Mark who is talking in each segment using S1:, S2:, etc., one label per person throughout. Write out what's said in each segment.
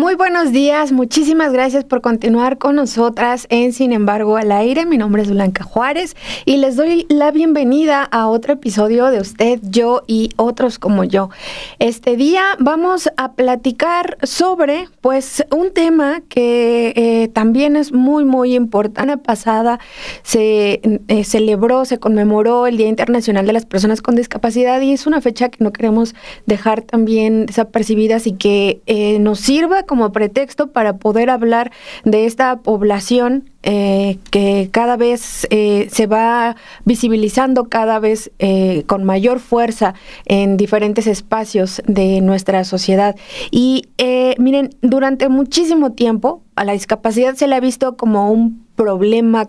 S1: Muy buenos días, muchísimas gracias por continuar con nosotras en Sin embargo al aire. Mi nombre es Blanca Juárez y les doy la bienvenida a otro episodio de Usted, Yo y Otros como Yo. Este día vamos a platicar sobre pues un tema que también es muy importante. La pasada se celebró, se conmemoró el Día Internacional de las Personas con Discapacidad y es una fecha que no queremos dejar también desapercibidas y que nos sirva como pretexto para poder hablar de esta población que cada vez se va visibilizando cada vez con mayor fuerza en diferentes espacios de nuestra sociedad. Y miren, durante muchísimo tiempo a la discapacidad se le ha visto como un problema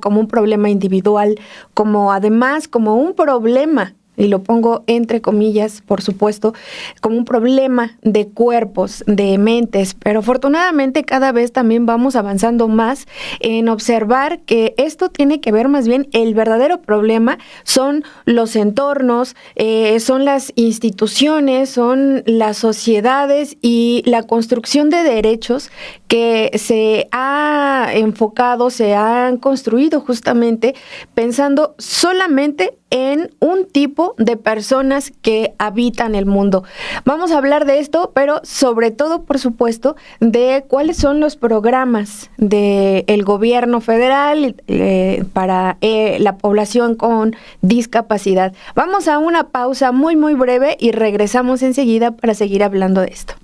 S1: individual, como un problema, y lo pongo entre comillas, por supuesto, como un problema de cuerpos, de mentes, pero afortunadamente cada vez también vamos avanzando más en observar que esto tiene que ver más bien, el verdadero problema son los entornos, son las instituciones, son las sociedades y la construcción de derechos que se ha enfocado, se han construido justamente pensando solamente en un tipo de personas que habitan el mundo. Vamos a hablar de esto, pero sobre todo, por supuesto, de cuáles son los programas del gobierno federal para la población con discapacidad. Vamos a una pausa muy breve y regresamos enseguida para seguir hablando de esto.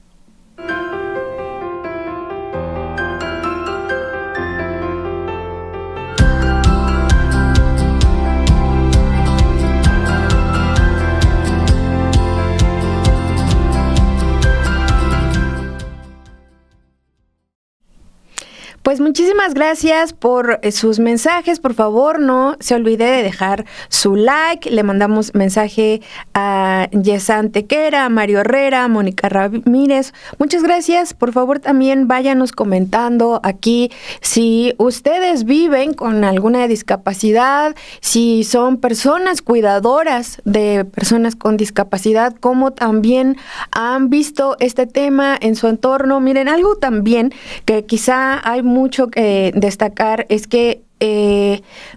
S1: Pues muchísimas gracias por sus mensajes. Por favor, no se olvide de dejar su like. Le mandamos mensaje a Yesan Tequera, a Mario Herrera, a Mónica Ramírez. Muchas gracias. Por favor, también váyanos comentando aquí si ustedes viven con alguna discapacidad, si son personas cuidadoras de personas con discapacidad, cómo también han visto este tema en su entorno. Miren, algo también que quizá hay mucho que destacar es que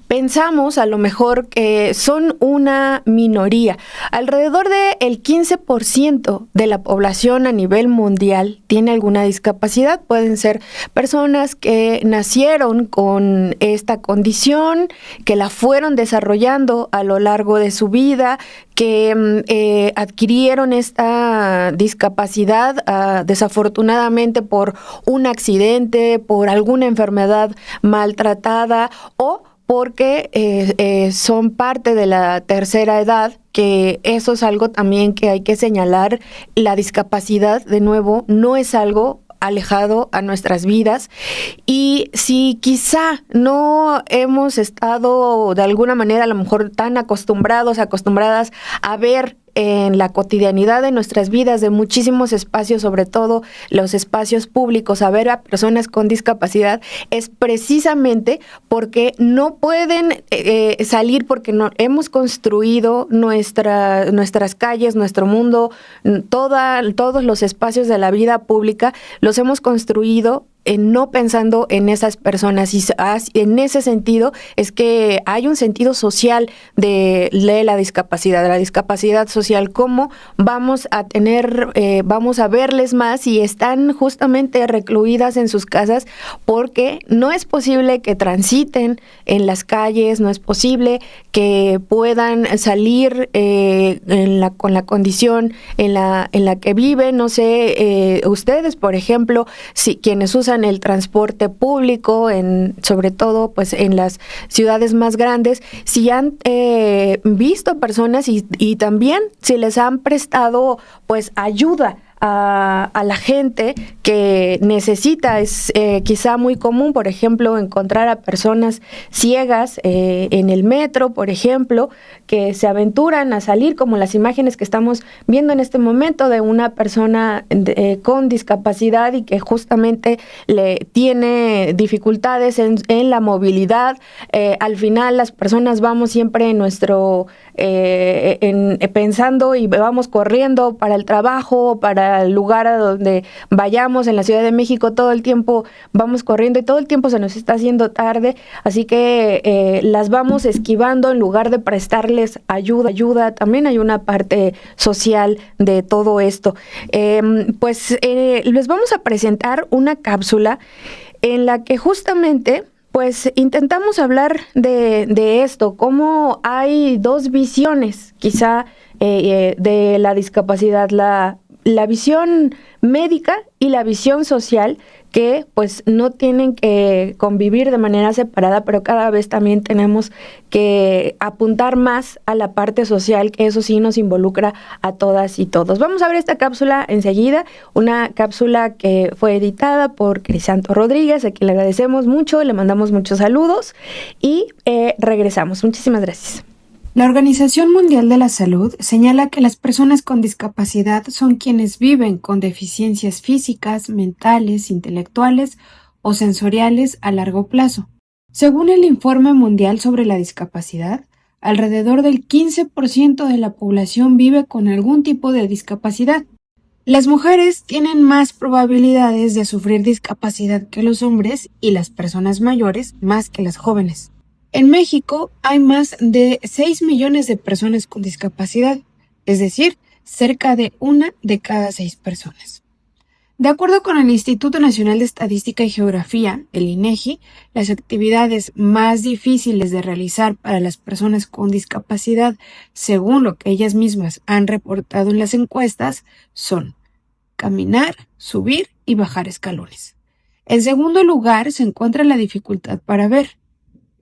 S1: pensamos a lo mejor que son una minoría. Alrededor del 15% de la población a nivel mundial tiene alguna discapacidad. Pueden ser personas que nacieron con esta condición, que la fueron desarrollando a lo largo de su vida, que adquirieron esta discapacidad desafortunadamente por un accidente, por alguna enfermedad maltratada o porque son parte de la tercera edad, que eso es algo también que hay que señalar. La discapacidad, de nuevo, no es algo alejado a nuestras vidas, y si quizá no hemos estado de alguna manera a lo mejor tan acostumbradas a ver en la cotidianidad de nuestras vidas, de muchísimos espacios, sobre todo los espacios públicos, a ver a personas con discapacidad, es precisamente porque no pueden salir, porque no hemos construido nuestras calles, nuestro mundo, todos los espacios de la vida pública, los hemos construido no pensando en esas personas, y en ese sentido es que hay un sentido social de la discapacidad social, cómo vamos a verles más si están justamente recluidas en sus casas, porque no es posible que transiten en las calles, no es posible que puedan salir con la condición en la que viven. No sé, ustedes, por ejemplo, si quienes usan el transporte público, sobre todo pues en las ciudades más grandes, si han visto personas y también si les han prestado pues ayuda a la gente que necesita. Es quizá muy común, por ejemplo, encontrar a personas ciegas en el metro, por ejemplo, que se aventuran a salir, como las imágenes que estamos viendo en este momento de una persona con discapacidad y que justamente le tiene dificultades en la movilidad. Al final las personas vamos siempre pensando y vamos corriendo para el trabajo, para al lugar a donde vayamos en la Ciudad de México, todo el tiempo vamos corriendo y todo el tiempo se nos está haciendo tarde, así que las vamos esquivando en lugar de prestarles ayuda. También hay una parte social de todo esto. Les vamos a presentar una cápsula en la que justamente pues intentamos hablar de esto, cómo hay dos visiones quizá de la discapacidad, la visión médica y la visión social, que pues no tienen que convivir de manera separada, pero cada vez también tenemos que apuntar más a la parte social, que eso sí nos involucra a todas y todos. Vamos a ver esta cápsula enseguida, una cápsula que fue editada por Crisanto Rodríguez, a quien le agradecemos mucho, le mandamos muchos saludos y regresamos. Muchísimas gracias.
S2: La Organización Mundial de la Salud señala que las personas con discapacidad son quienes viven con deficiencias físicas, mentales, intelectuales o sensoriales a largo plazo. Según el Informe Mundial sobre la Discapacidad, alrededor del 15% de la población vive con algún tipo de discapacidad. Las mujeres tienen más probabilidades de sufrir discapacidad que los hombres y las personas mayores más que las jóvenes. En México hay más de 6 millones de personas con discapacidad, es decir, cerca de 1 de cada 6 personas. De acuerdo con el Instituto Nacional de Estadística y Geografía, el INEGI, las actividades más difíciles de realizar para las personas con discapacidad, según lo que ellas mismas han reportado en las encuestas, son caminar, subir y bajar escalones. En segundo lugar se encuentra la dificultad para ver.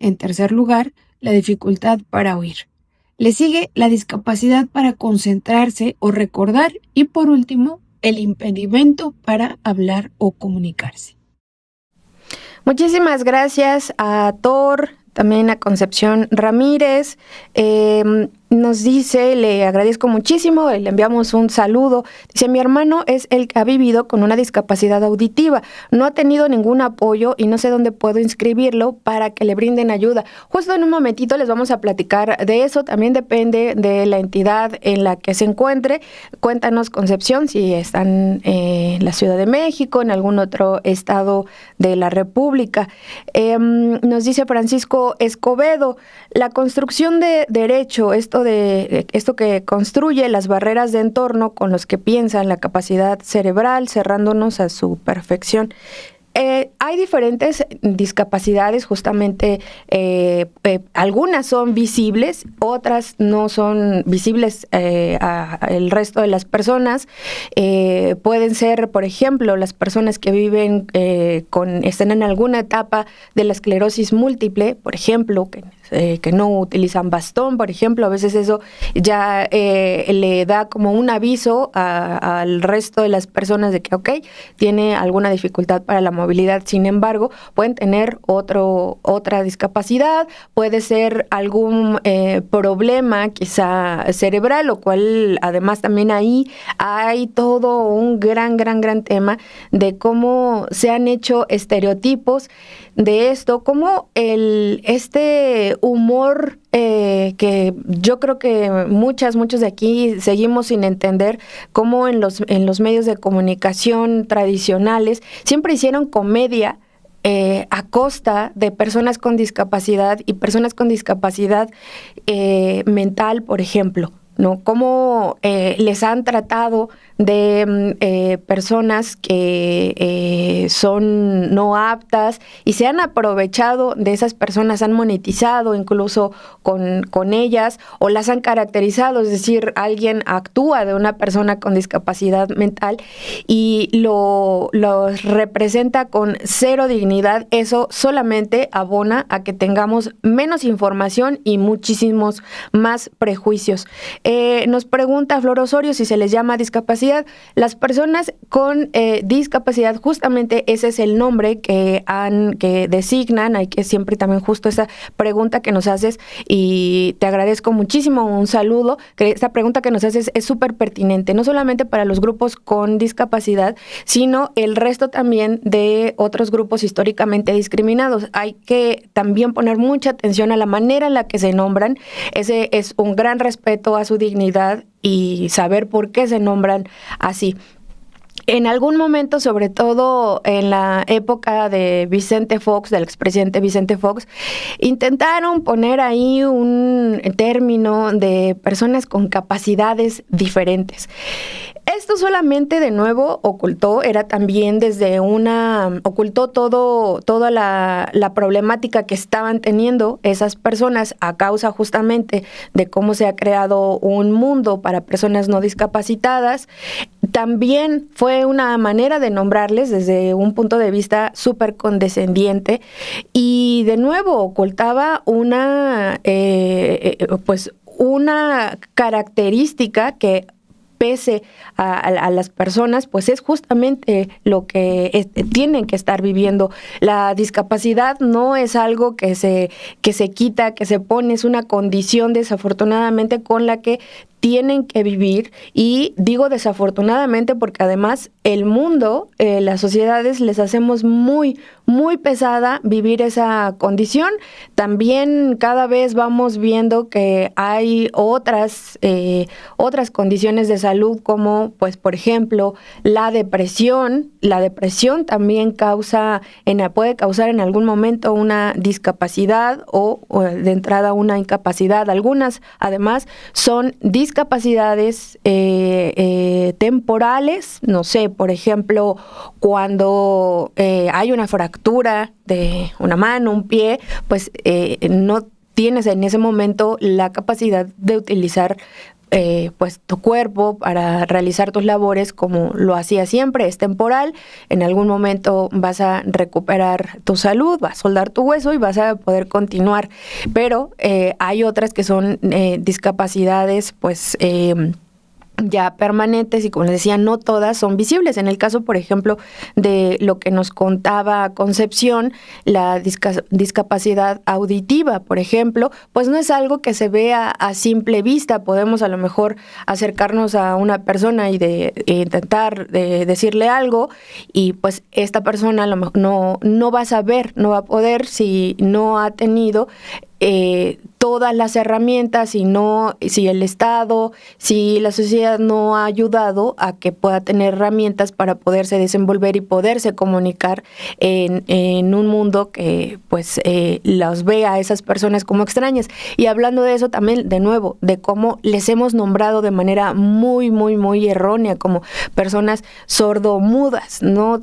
S2: En tercer lugar, la dificultad para oír. Le sigue la discapacidad para concentrarse o recordar y, por último, el impedimento para hablar o comunicarse.
S1: Muchísimas gracias a Thor, también a Concepción Ramírez. Nos dice, le agradezco muchísimo, le enviamos un saludo. Dice, mi hermano es el que ha vivido con una discapacidad auditiva, no ha tenido ningún apoyo y no sé dónde puedo inscribirlo para que le brinden ayuda. Justo en un momentito les vamos a platicar de eso, también depende de la entidad en la que se encuentre. Cuéntanos, Concepción, si están en la Ciudad de México, en algún otro estado de la República. Nos dice Francisco Escobedo, la construcción de derecho, esto que construye las barreras de entorno con los que piensan la capacidad cerebral, cerrándonos a su perfección. Hay diferentes discapacidades, justamente algunas son visibles, otras no son visibles al resto de las personas. Pueden ser, por ejemplo, las personas que viven están en alguna etapa de la esclerosis múltiple, por ejemplo, que no utilizan bastón, por ejemplo, a veces eso ya le da como un aviso al resto de las personas de que, tiene alguna dificultad para la movilidad. Sin embargo, pueden tener otra discapacidad, puede ser algún problema quizá cerebral, lo cual además también ahí hay todo un gran tema de cómo se han hecho estereotipos de esto, como este humor que yo creo que muchos de aquí seguimos sin entender, cómo en los medios de comunicación tradicionales siempre hicieron comedia a costa de personas con discapacidad y personas con discapacidad mental, por ejemplo, ¿no? Cómo les han tratado de personas que son no aptas y se han aprovechado de esas personas, han monetizado incluso con ellas o las han caracterizado, es decir, alguien actúa de una persona con discapacidad mental y lo representa con cero dignidad. Eso solamente abona a que tengamos menos información y muchísimos más prejuicios. Nos pregunta Flor Osorio si se les llama discapacidad. Las personas con discapacidad, justamente ese es el nombre que designan. Hay que siempre también justo esa pregunta que nos haces, y te agradezco muchísimo, un saludo, que esta pregunta que nos haces es súper pertinente, no solamente para los grupos con discapacidad, sino el resto también de otros grupos históricamente discriminados. Hay que también poner mucha atención a la manera en la que se nombran. Ese es un gran respeto a su dignidad y saber por qué se nombran así. En algún momento, sobre todo en la época de Vicente Fox, del expresidente Vicente Fox, intentaron poner ahí un término de personas con capacidades diferentes. Esto solamente, de nuevo, ocultó toda la problemática que estaban teniendo esas personas a causa justamente de cómo se ha creado un mundo para personas no discapacitadas. También fue una manera de nombrarles desde un punto de vista súper condescendiente y, de nuevo, ocultaba una característica que, pese a las personas, pues es justamente lo que tienen que estar viviendo. La discapacidad no es algo que se quita, que se pone, es una condición, desafortunadamente, con la que tienen que vivir, y digo desafortunadamente porque además el mundo, las sociedades les hacemos muy, muy pesada vivir esa condición. También cada vez vamos viendo que hay otras condiciones de salud, como pues por ejemplo la depresión. La depresión también puede causar en algún momento una discapacidad o de entrada una incapacidad. Algunas además son discapacidades temporales, no sé, por ejemplo, cuando hay una fractura de una mano, un pie, pues no tienes en ese momento la capacidad de utilizar pues tu cuerpo para realizar tus labores como lo hacía siempre. Es temporal, en algún momento vas a recuperar tu salud, vas a soldar tu hueso y vas a poder continuar, pero hay otras que son discapacidades pues ya permanentes, y como les decía, no todas son visibles. En el caso, por ejemplo, de lo que nos contaba Concepción, la discapacidad auditiva, por ejemplo, pues no es algo que se vea a simple vista. Podemos a lo mejor acercarnos a una persona y intentar decirle algo, y pues esta persona a lo mejor no va a saber, no va a poder, si no ha tenido todas las herramientas, si el Estado, si la sociedad no ha ayudado a que pueda tener herramientas para poderse desenvolver y poderse comunicar en un mundo que pues los ve a esas personas como extrañas. Y hablando de eso también, de nuevo, de cómo les hemos nombrado de manera muy, muy, muy errónea como personas sordomudas. No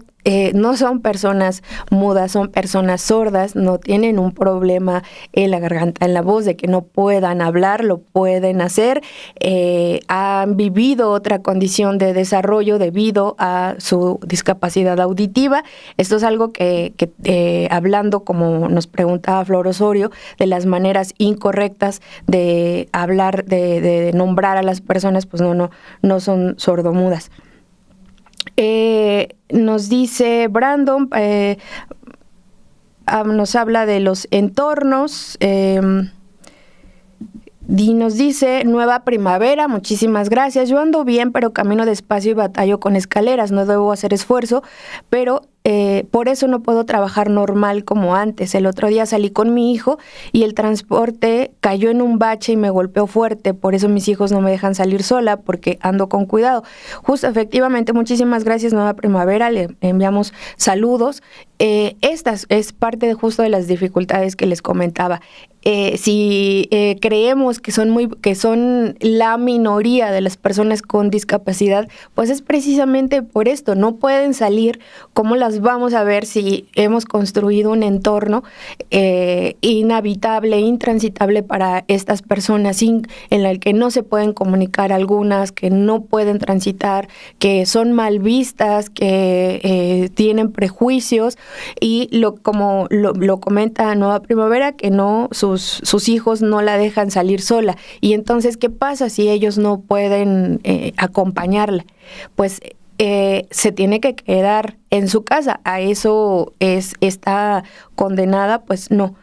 S1: son personas mudas, son personas sordas, no tienen un problema en la garganta, en la voz, de que no puedan hablar, lo pueden hacer. Han vivido otra condición de desarrollo debido a su discapacidad auditiva. Esto es algo que hablando, como nos preguntaba Flor Osorio, de las maneras incorrectas de hablar, de nombrar a las personas, pues no son sordomudas. Nos dice Brandon, nos habla de los entornos, y nos dice: nueva primavera, muchísimas gracias. Yo ando bien, pero camino despacio y batallo con escaleras. No debo hacer esfuerzo, pero por eso no puedo trabajar normal como antes. El otro día salí con mi hijo y el transporte cayó en un bache y me golpeó fuerte. Por eso mis hijos no me dejan salir sola, porque ando con cuidado. Justo, efectivamente, muchísimas gracias, Nueva Primavera. Le enviamos saludos. Esta es parte justo de las dificultades que les comentaba. Si creemos que son la minoría de las personas con discapacidad, pues es precisamente por esto. No pueden salir. ¿Cómo las vamos a ver si hemos construido un entorno inhabitable, intransitable para estas personas, en el que no se pueden comunicar, algunas que no pueden transitar, que son mal vistas, que tienen prejuicios? Y como lo comenta Nueva Primavera, que sus hijos no la dejan salir sola. Y entonces, ¿qué pasa si ellos no pueden acompañarla? Pues se tiene que quedar en su casa. A eso está condenada. Pues no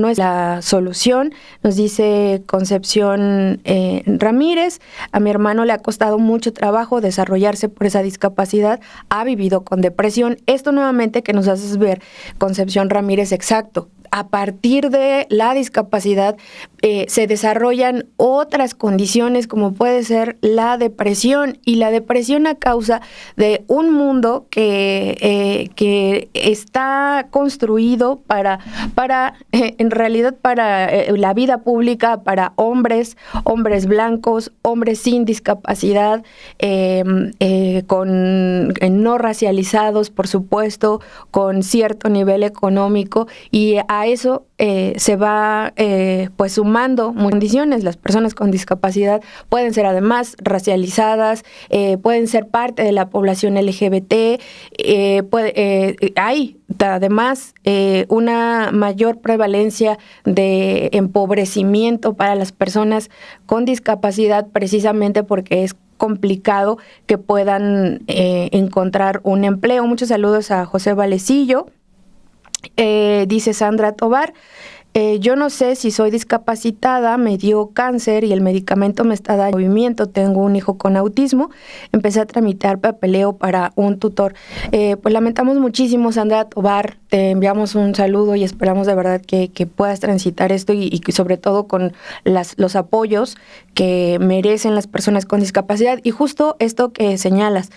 S1: es la solución. Nos dice Concepción Ramírez: a mi hermano le ha costado mucho trabajo desarrollarse por esa discapacidad, ha vivido con depresión. Esto nuevamente que nos haces ver, Concepción Ramírez, exacto. a partir de la discapacidad se desarrollan otras condiciones como puede ser la depresión, y la depresión a causa de un mundo que está construido para en realidad para la vida pública, para hombres blancos, hombres sin discapacidad, no racializados, por supuesto, con cierto nivel económico, y a eso se va pues sumando condiciones. Las personas con discapacidad pueden ser además racializadas, pueden ser parte de la población LGBT, hay además una mayor prevalencia de empobrecimiento para las personas con discapacidad, precisamente porque es complicado que puedan encontrar un empleo. Muchos saludos a José Valecillo. Dice Sandra Tobar, yo no sé si soy discapacitada, me dio cáncer y el medicamento me está dando movimiento, tengo un hijo con autismo, empecé a tramitar papeleo para un tutor. Pues lamentamos muchísimo, Sandra Tobar, te enviamos un saludo y esperamos de verdad que puedas transitar esto y sobre todo con los apoyos que merecen las personas con discapacidad. Y justo esto que señalas,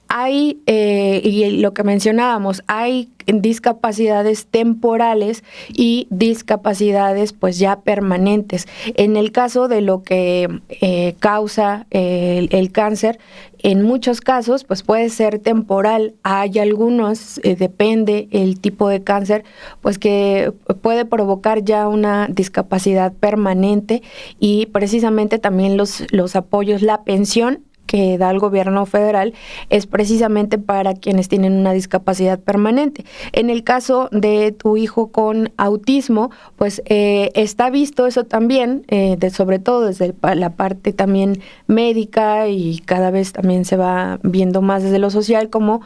S1: hay, y lo que mencionábamos, hay discapacidades temporales y discapacidades pues ya permanentes. En el caso de lo que causa el cáncer, en muchos casos pues puede ser temporal. Hay algunos, depende el tipo de cáncer, pues que puede provocar ya una discapacidad permanente, y precisamente también los apoyos, la pensión que da el gobierno federal es precisamente para quienes tienen una discapacidad permanente. En el caso de tu hijo con autismo, pues está visto eso también, sobre todo desde la parte también médica, y cada vez también se va viendo más desde lo social como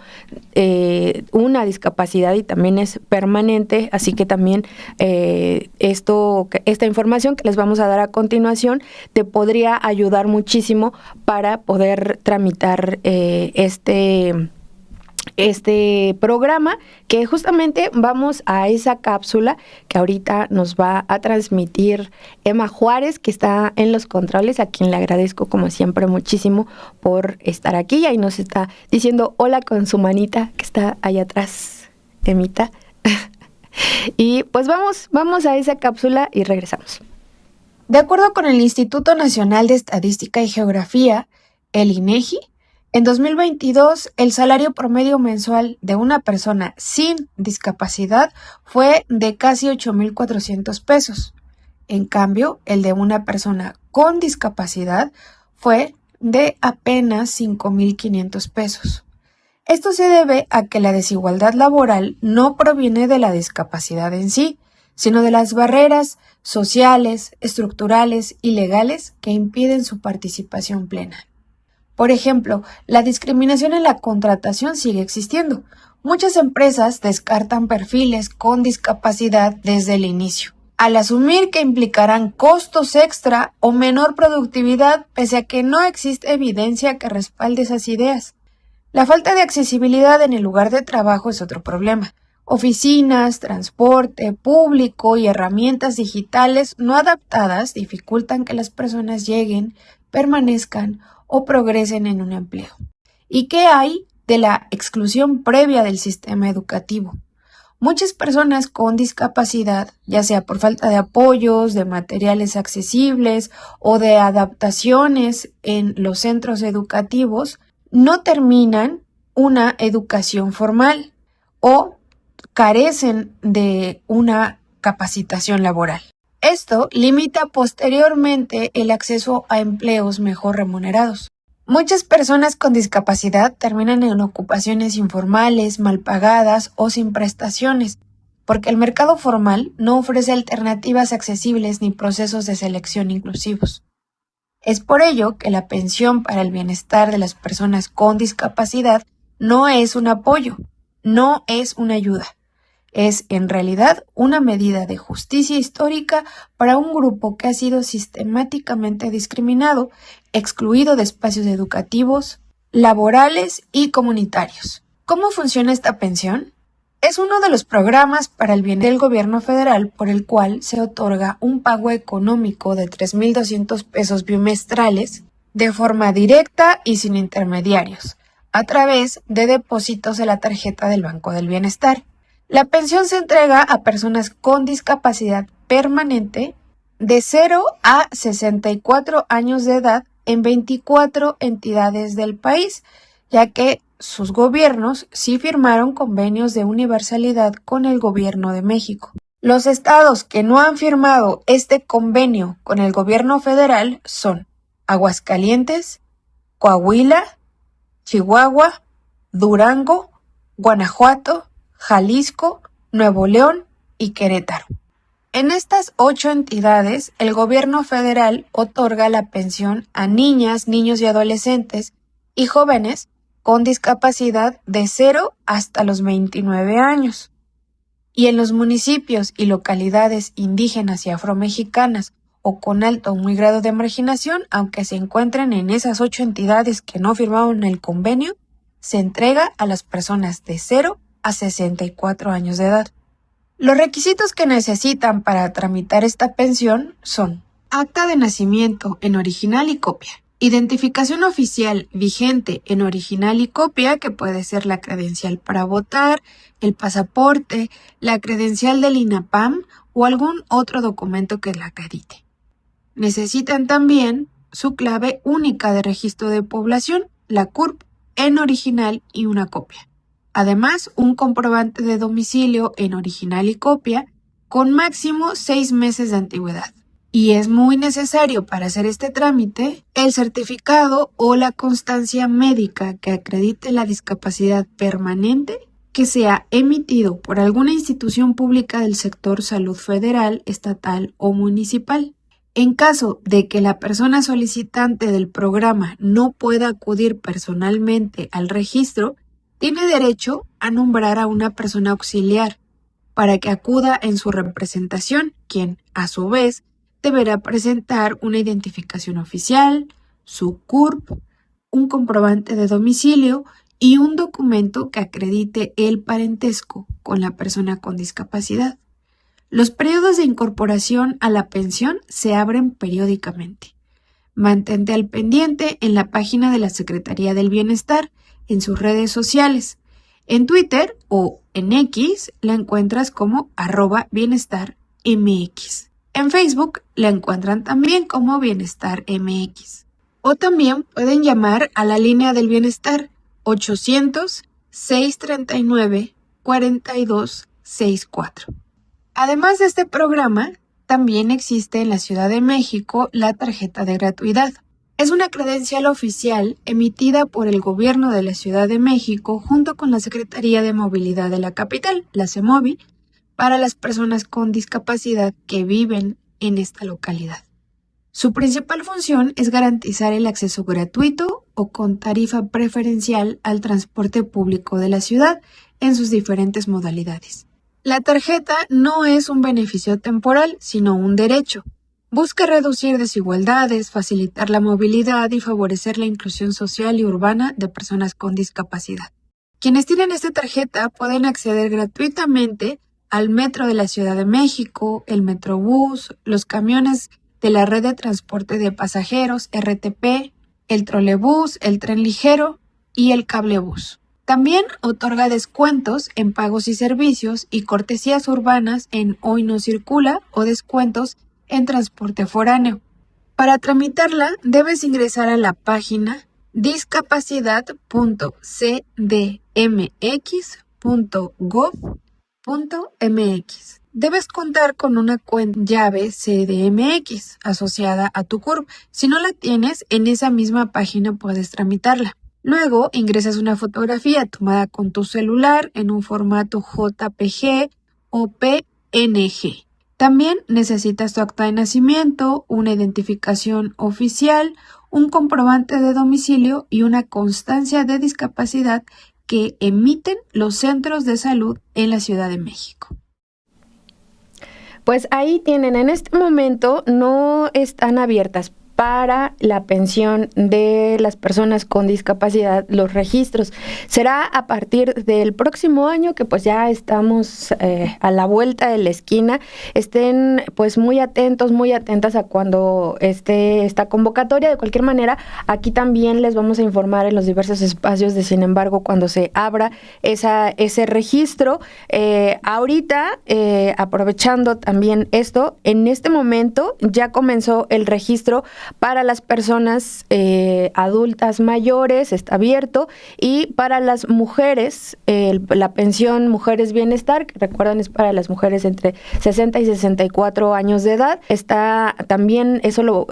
S1: una discapacidad, y también es permanente, así que también esta información que les vamos a dar a continuación te podría ayudar muchísimo para poder tramitar este programa, que justamente vamos a esa cápsula que ahorita nos va a transmitir Emma Juárez, que está en los controles, a quien le agradezco como siempre muchísimo por estar aquí, y ahí nos está diciendo hola con su manita que está allá atrás, Emita. Y pues vamos a esa cápsula y regresamos.
S2: De acuerdo con el Instituto Nacional de Estadística y Geografía, el INEGI, en 2022 el salario promedio mensual de una persona sin discapacidad fue de casi 8,400 pesos. En cambio, el de una persona con discapacidad fue de apenas 5,500 pesos. Esto se debe a que la desigualdad laboral no proviene de la discapacidad en sí, sino de las barreras sociales, estructurales y legales que impiden su participación plena. Por ejemplo, la discriminación en la contratación sigue existiendo. Muchas empresas descartan perfiles con discapacidad desde el inicio, al asumir que implicarán costos extra o menor productividad, pese a que no existe evidencia que respalde esas ideas. La falta de accesibilidad en el lugar de trabajo es otro problema. Oficinas, transporte público y herramientas digitales no adaptadas dificultan que las personas lleguen, permanezcan o progresen en un empleo. ¿Y qué hay de la exclusión previa del sistema educativo? Muchas personas con discapacidad, ya sea por falta de apoyos, de materiales accesibles o de adaptaciones en los centros educativos, no terminan una educación formal o carecen de una capacitación laboral. Esto limita posteriormente el acceso a empleos mejor remunerados. Muchas personas con discapacidad terminan en ocupaciones informales, mal pagadas o sin prestaciones, porque el mercado formal no ofrece alternativas accesibles ni procesos de selección inclusivos. Es por ello que la pensión para el bienestar de las personas con discapacidad no es un apoyo, no es una ayuda. Es en realidad una medida de justicia histórica para un grupo que ha sido sistemáticamente discriminado, excluido de espacios educativos, laborales y comunitarios. ¿Cómo funciona esta pensión? Es uno de los programas para el bien del gobierno federal por el cual se otorga un pago económico de 3,200 pesos bimestrales de forma directa y sin intermediarios, a través de depósitos de la tarjeta del Banco del Bienestar. La pensión se entrega a personas con discapacidad permanente de 0 a 64 años de edad en 24 entidades del país, ya que sus gobiernos sí firmaron convenios de universalidad con el gobierno de México. Los estados que no han firmado este convenio con el gobierno federal son Aguascalientes, Coahuila, Chihuahua, Durango, Guanajuato, Jalisco, Nuevo León y Querétaro. En estas 8 entidades, el gobierno federal otorga la pensión a niñas, niños y adolescentes y jóvenes con discapacidad de 0 hasta los 29 años. Y en los municipios y localidades indígenas y afromexicanas o con alto o muy grado de marginación, aunque se encuentren en esas 8 entidades que no firmaron el convenio, se entrega a las personas de 0 a 64 años de edad. Los requisitos que necesitan para tramitar esta pensión son acta de nacimiento en original y copia, identificación oficial vigente en original y copia, que puede ser la credencial para votar, el pasaporte, la credencial del INAPAM o algún otro documento que la acredite. Necesitan también su clave única de registro de población, la CURP, en original y una copia. Además, un comprobante de domicilio en original y copia con máximo 6 meses de antigüedad. Y es muy necesario para hacer este trámite el certificado o la constancia médica que acredite la discapacidad permanente que sea emitido por alguna institución pública del sector salud federal, estatal o municipal. En caso de que la persona solicitante del programa no pueda acudir personalmente al registro, tiene derecho a nombrar a una persona auxiliar para que acuda en su representación, quien, a su vez, deberá presentar una identificación oficial, su CURP, un comprobante de domicilio y un documento que acredite el parentesco con la persona con discapacidad. Los periodos de incorporación a la pensión se abren periódicamente. Mantente al pendiente en la página de la Secretaría del Bienestar, en sus redes sociales. En Twitter o en X la encuentras como @bienestarmx. En Facebook la encuentran también como Bienestar MX. O también pueden llamar a la línea del bienestar 800-639-4264. Además de este programa, también existe en la Ciudad de México la tarjeta de gratuidad. Es una credencial oficial emitida por el gobierno de la Ciudad de México junto con la Secretaría de Movilidad de la capital, la CEMOVI, para las personas con discapacidad que viven en esta localidad. Su principal función es garantizar el acceso gratuito o con tarifa preferencial al transporte público de la ciudad en sus diferentes modalidades. La tarjeta no es un beneficio temporal, sino un derecho. Busca reducir desigualdades, facilitar la movilidad y favorecer la inclusión social y urbana de personas con discapacidad. Quienes tienen esta tarjeta pueden acceder gratuitamente al metro de la Ciudad de México, el Metrobús, los camiones de la red de transporte de pasajeros, RTP, el trolebús, el tren ligero y el cablebús. También otorga descuentos en pagos y servicios y cortesías urbanas en Hoy No Circula o descuentos en transporte foráneo. Para tramitarla, debes ingresar a la página discapacidad.cdmx.gov.mx. Debes contar con una cuenta llave CDMX asociada a tu CURP. Si no la tienes, en esa misma página puedes tramitarla. Luego ingresas una fotografía tomada con tu celular en un formato JPG o PNG. También necesitas tu acta de nacimiento, una identificación oficial, un comprobante de domicilio y una constancia de discapacidad que emiten los centros de salud en la Ciudad de México.
S1: Pues ahí tienen, en este momento no están abiertas para la pensión de las personas con discapacidad, los registros. Será a partir del próximo año, que pues ya estamos a la vuelta de la esquina. Estén pues muy atentos, muy atentas a cuando esté esta convocatoria. De cualquier manera, aquí también les vamos a informar en los diversos espacios de Sin embargo cuando se abra ese registro. Ahorita, aprovechando también esto, en este momento ya comenzó el registro para las personas adultas mayores, está abierto, y para las mujeres, la pensión Mujeres Bienestar, que recuerdan es para las mujeres entre 60 y 64 años de edad, está también, eso lo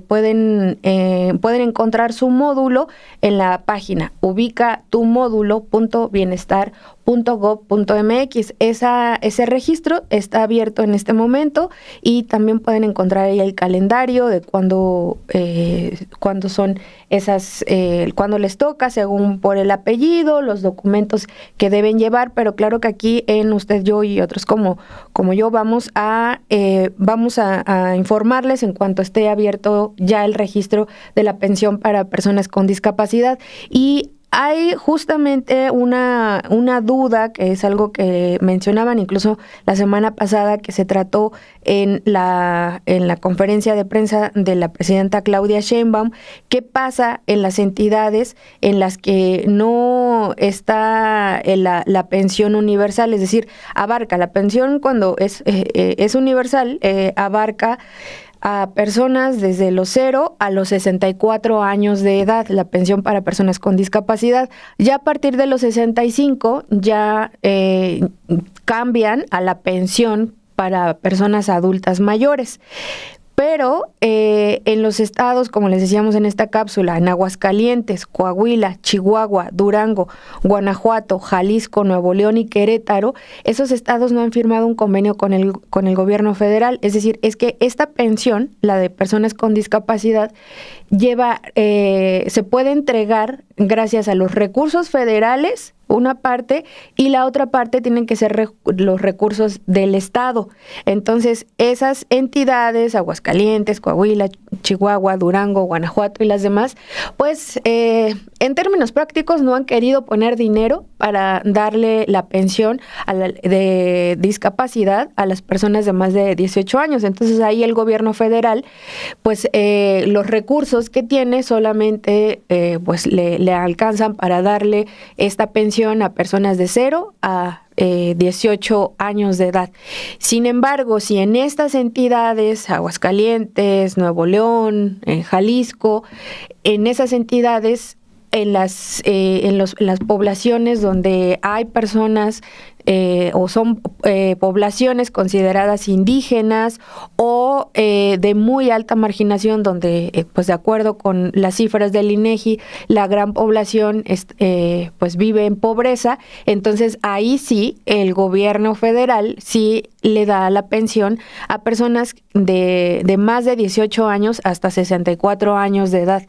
S1: pueden encontrar su módulo en la página ubicatumódulo.bienestar.gov.mx. Ese registro está abierto en este momento y también pueden encontrar ahí el calendario de cuándo son esas, cuándo les toca, según por el apellido, los documentos que deben llevar, pero claro que aquí en Usted, Yo y otros como yo vamos a informarles en cuanto esté abierto ya el registro de la pensión para personas con discapacidad. Y hay justamente una duda, que es algo que mencionaban incluso la semana pasada, que se trató en la conferencia de prensa de la presidenta Claudia Sheinbaum. ¿Qué pasa en las entidades en las que no está la pensión universal? Es decir, abarca la pensión cuando es universal, abarca a personas desde los 0 a los 64 años de edad, la pensión para personas con discapacidad. Ya a partir de los 65 ya cambian a la pensión para personas adultas mayores. Pero en los estados, como les decíamos en esta cápsula, en Aguascalientes, Coahuila, Chihuahua, Durango, Guanajuato, Jalisco, Nuevo León y Querétaro, esos estados no han firmado un convenio con el gobierno federal. Es decir, es que esta pensión, la de personas con discapacidad, se puede entregar gracias a los recursos federales, una parte, y la otra parte tienen que ser los recursos del Estado. Entonces, esas entidades, Aguascalientes, Coahuila, Chihuahua, Durango, Guanajuato y las demás, pues en términos prácticos no han querido poner dinero para darle la pensión de discapacidad a las personas de más de 18 años. Entonces, ahí el gobierno federal, pues los recursos que tiene solamente pues le alcanzan para darle esta pensión a personas de 0 a 18 años de edad. Sin embargo, si en estas entidades, Aguascalientes, Nuevo León, en Jalisco, en esas entidades, en las poblaciones donde hay personas o son poblaciones consideradas indígenas o de muy alta marginación, donde pues de acuerdo con las cifras del INEGI la gran población pues vive en pobreza, entonces ahí sí el gobierno federal sí le da la pensión a personas de más de 18 años hasta 64 años de edad.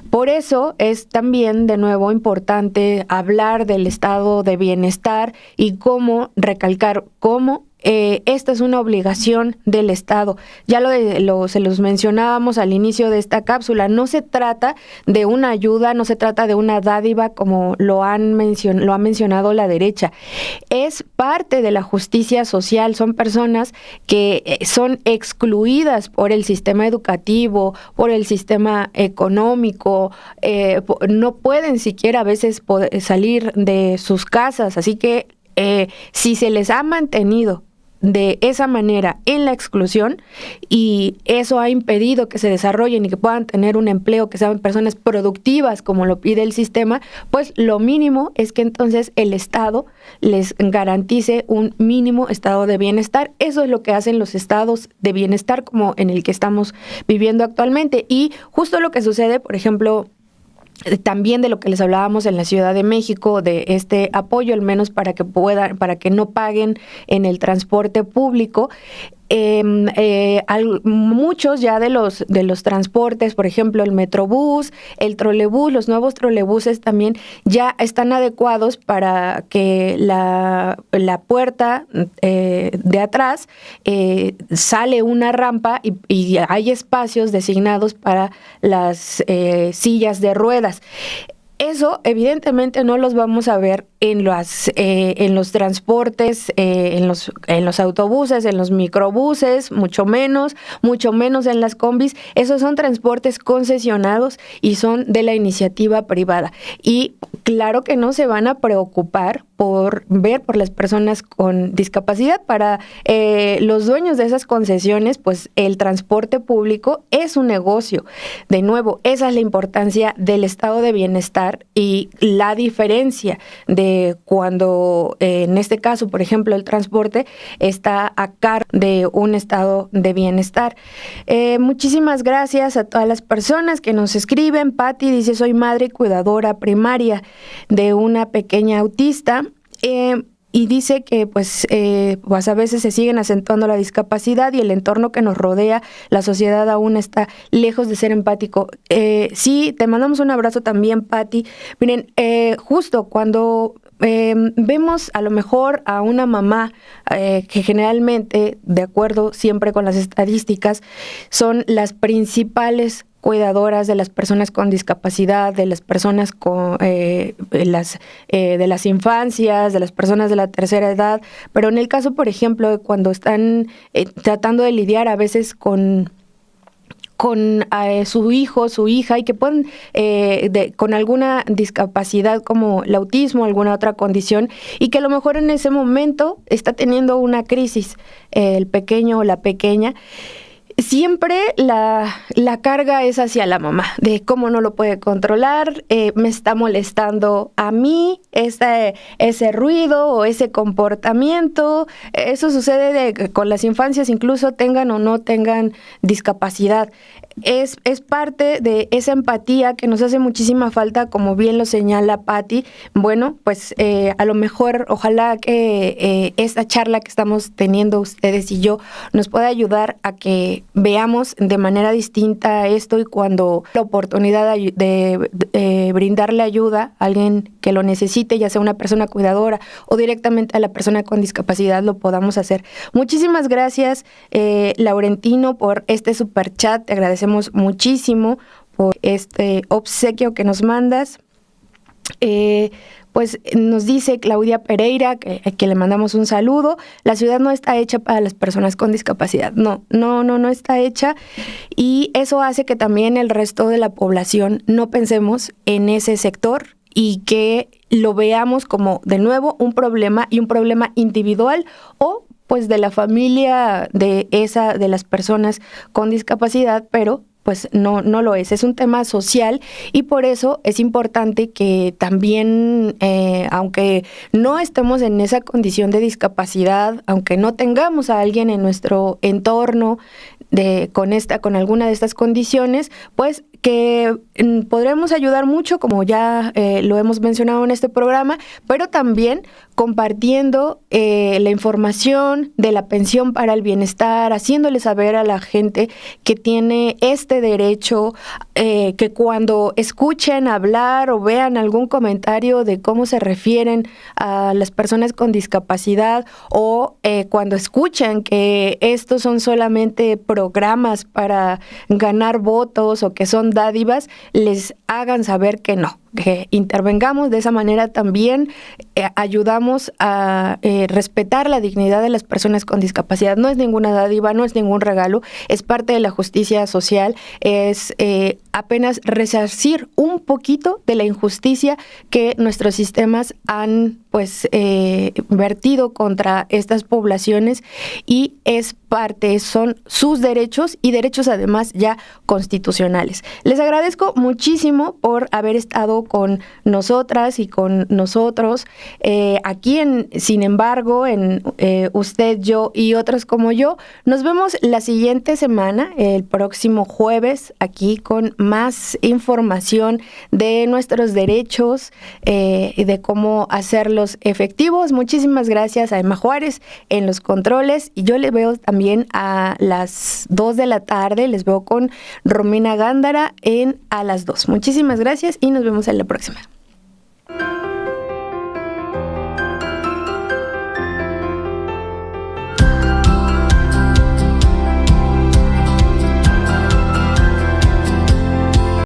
S1: Por eso es también de nuevo importante hablar del estado de bienestar y cómo recalcar cómo esta es una obligación del Estado. Ya se los mencionábamos al inicio de esta cápsula. No se trata de una ayuda, no se trata de una dádiva como lo ha mencionado la derecha. Es parte de la justicia social. Son personas que son excluidas por el sistema educativo, por el sistema económico, no pueden siquiera a veces salir de sus casas. Así que si se les ha mantenido de esa manera en la exclusión y eso ha impedido que se desarrollen y que puedan tener un empleo, que sean personas productivas como lo pide el sistema, pues lo mínimo es que entonces el Estado les garantice un mínimo estado de bienestar. Eso es lo que hacen los estados de bienestar como en el que estamos viviendo actualmente. Y justo lo que sucede, por ejemplo, también de lo que les hablábamos en la Ciudad de México, de este apoyo al menos para que no paguen en el transporte público, Muchos ya de los transportes, por ejemplo, el Metrobús, el trolebús, los nuevos trolebuses también ya están adecuados para que la puerta de atrás sale una rampa y hay espacios designados para las sillas de ruedas. Eso evidentemente no los vamos a ver en los transportes, en los autobuses, en los microbuses, mucho menos en las combis. Esos son transportes concesionados y son de la iniciativa privada. Y claro que no se van a preocupar por ver por las personas con discapacidad. Para los dueños de esas concesiones, pues el transporte público es un negocio. De nuevo, esa es la importancia del estado de bienestar y la diferencia de cuando, en este caso, por ejemplo, el transporte está a cargo de un estado de bienestar. Muchísimas gracias a todas las personas que nos escriben. Patti dice, soy madre y cuidadora primaria de una pequeña autista. Y dice que pues a veces se siguen acentuando la discapacidad y el entorno que nos rodea, la sociedad aún está lejos de ser empático. Sí, te mandamos un abrazo también, Patti. Miren, justo cuando vemos a lo mejor a una mamá que generalmente, de acuerdo siempre con las estadísticas, son las principales cuidadoras de las personas con discapacidad, de las personas con de las infancias, de las personas de la tercera edad, pero en el caso, por ejemplo, cuando están tratando de lidiar a veces con su hijo, su hija, y que pueden, con alguna discapacidad como el autismo, alguna otra condición, y que a lo mejor en ese momento está teniendo una crisis, el pequeño o la pequeña. Siempre la carga es hacia la mamá, de cómo no lo puede controlar, me está molestando a mí ese ruido o ese comportamiento. Eso sucede con las infancias, incluso tengan o no tengan discapacidad. Es parte de esa empatía que nos hace muchísima falta, como bien lo señala Patti. Bueno, pues a lo mejor, ojalá que esta charla que estamos teniendo ustedes y yo nos pueda ayudar a que veamos de manera distinta esto, y cuando la oportunidad de brindarle ayuda a alguien que lo necesite, ya sea una persona cuidadora o directamente a la persona con discapacidad, lo podamos hacer. Muchísimas gracias, Laurentino, por este superchat. Te agradecemos muchísimo por este obsequio que nos mandas. Pues nos dice Claudia Pereira que le mandamos un saludo. La ciudad no está hecha para las personas con discapacidad. No está hecha, y eso hace que también el resto de la población no pensemos en ese sector y que lo veamos como, de nuevo, un problema, y un problema individual o pues de la familia de las personas con discapacidad, pero pues no lo es. Es un tema social, y por eso es importante que también, aunque no estemos en esa condición de discapacidad, aunque no tengamos a alguien en nuestro entorno con alguna de estas condiciones, pues que podremos ayudar mucho, como ya lo hemos mencionado en este programa, pero también compartiendo la información de la pensión para el bienestar, haciéndole saber a la gente que tiene este derecho, que cuando escuchen hablar o vean algún comentario de cómo se refieren a las personas con discapacidad, o cuando escuchen que estos son solamente programas para ganar votos o que son dádivas, les hagan saber que no, que intervengamos. De esa manera también ayudamos a respetar la dignidad de las personas con discapacidad. No es ninguna dádiva, no es ningún regalo, es parte de la justicia social, es apenas resarcir un poquito de la injusticia que nuestros sistemas han vertido contra estas poblaciones, y es parte, son sus derechos, y derechos además ya constitucionales. Les agradezco muchísimo por haber estado tiempo con nosotras y con nosotros. Aquí sin embargo, en Usted, Yo y Otros como Yo, nos vemos la siguiente semana, el próximo jueves, aquí con más información de nuestros derechos y de cómo hacerlos efectivos. Muchísimas gracias a Emma Juárez en los controles, y yo les veo también a las 2 de la tarde, les veo con Romina Gándara a las 2. Muchísimas gracias y nos vemos en la próxima.